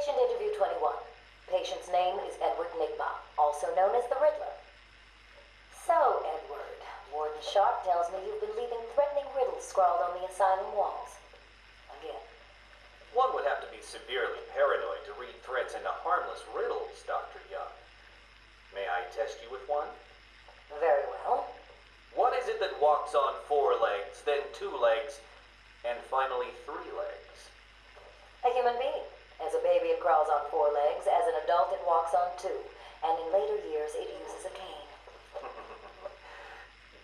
Patient interview 21. Patient's name is Edward Nigma, also known as the Riddler. So, Edward, Warden Sharp tells me you've been leaving threatening riddles scrawled on the asylum walls. Again. One would have to be severely paranoid to read threats into harmless riddles, Dr. Young. May I test you with one? Very well. What is it that walks on 4 legs, then 2 legs, and finally 3 legs? A human being. As a baby it crawls on 4 legs, as an adult it walks on 2, and in later years it uses a cane.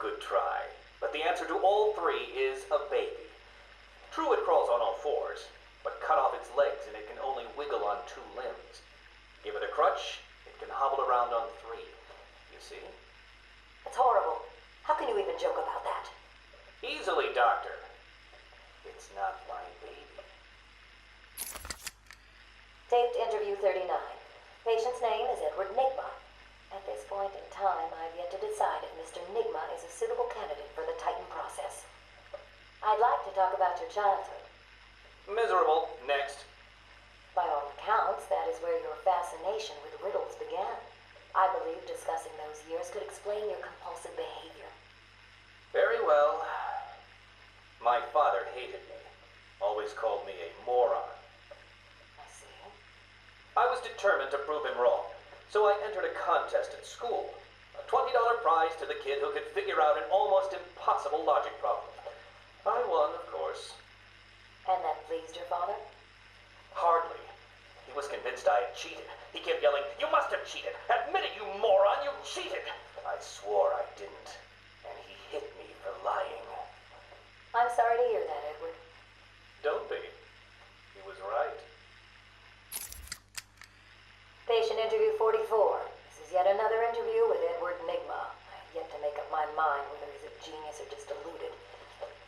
Good try. But the answer to all 3 is a baby. True, it crawls on all 4s, but cut off its legs and it can only wiggle on 2 limbs. Give it a crutch, it can hobble around on 3. You see? It's horrible. How can you even joke about that? Easily, Doctor. It's not my baby. Taped interview 39. Patient's name is Edward Nigma. At this point in time, I've yet to decide if Mr. Nigma is a suitable candidate for the Titan process. I'd like to talk about your childhood. Miserable. Next. By all accounts, that is where your fascination with riddles began. I believe discussing those years could explain your compulsive behavior. Very well. My father hated me. Always called me a moron. I see. I was determined to prove him wrong, so I entered a contest at school. A $20 prize to the kid who could figure out an almost impossible logic problem. I won, of course. And that pleased your father? Hardly. He was convinced I had cheated. He kept yelling, "You must have cheated! Admit it, you moron! You cheated!" I swore I didn't, and he hit me for lying. I'm sorry to hear that, Edward. Don't be. He was right. Patient interview 44. This is yet another interview with Edward Nigma. I have yet to make up my mind whether he's a genius or just deluded.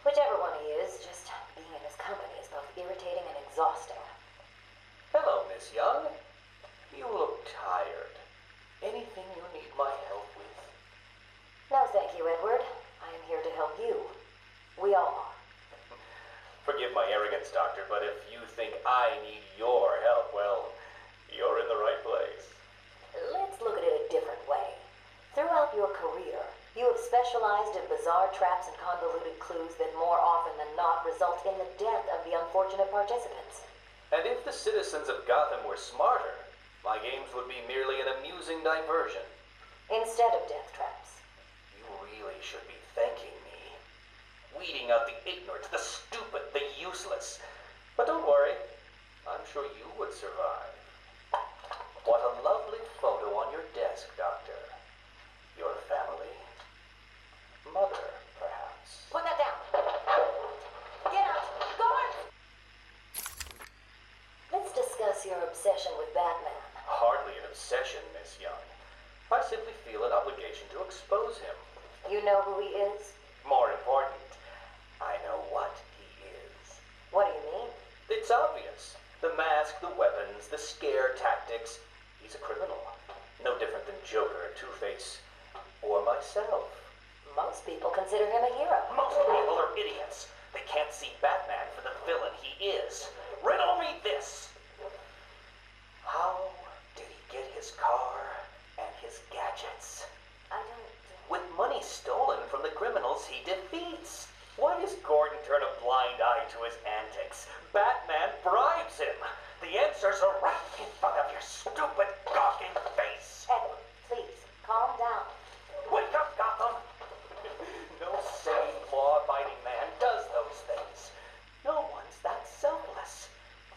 Whichever one he is, just being in his company is both irritating and exhausting. Hello, Miss Young. You look tired. Anything you need my help with? No, thank you, Edward. I am here to help you. We all are. Forgive my arrogance, Doctor, but if you think I need your help, well, you're in the right place. Let's look at it a different way. Throughout your career, you have specialized in bizarre traps and convoluted clues that more often than not result in the death of the unfortunate participants. And if the citizens of Gotham were smarter, my games would be merely an amusing diversion. Instead of death traps. You really should be thanking me. Weeding out the ignorant, the stupid, the useless. But don't worry, I'm sure you would survive. What a lovely photo on your desk, Doctor. Your family. Mother, perhaps. Put that down. Get out. Guard! Let's discuss your obsession with Batman. Hardly an obsession, Miss Young. I simply feel an obligation to expose him. You know who he is? More important, I know what he is. What do you mean? It's obvious. The mask, the weapons, the scare tactics. He's a criminal. No different than Joker, Two-Face, or myself. Most people consider him a hero. Most people are idiots. They can't see Batman for the villain he is. Riddle me this. How did he get his car and his gadgets? I don't... With money stolen from the criminals he defeats. Why does Gordon turn a blind eye to his antics? Batman bribes him. The answers are right in front of your stupid, gawking face. Edward, please, calm down. Wake up, Gotham! No sane, law-abiding man does those things. No one's that selfless.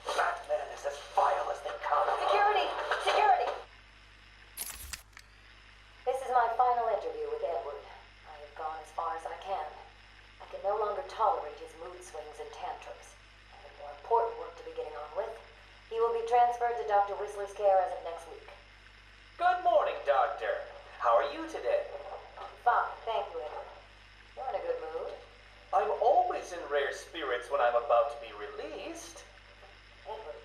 Batman is as vile as they come. Security! Security! This is my final interview with Edward. I have gone as far as I can. I can no longer tolerate his mood swings and tantrums. I have more important work to be getting on with. He will be transferred to Dr. Whistler's care as of next week. Good morning, Doctor. How are you today? Fine, thank you, Edward. You're in a good mood. I'm always in rare spirits when I'm about to be released. Edward,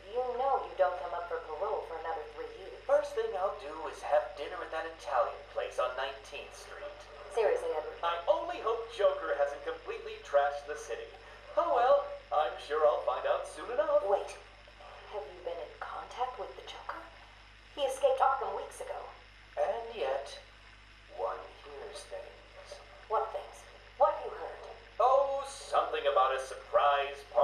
you know you don't come up for parole for another 3 years. First thing I'll do is have dinner at that Italian place on 19th Street. Seriously, Edward. I only hope Joker hasn't completely trashed the city. Oh well, I'm sure I'll find out soon enough. Wait. Have you been in contact wise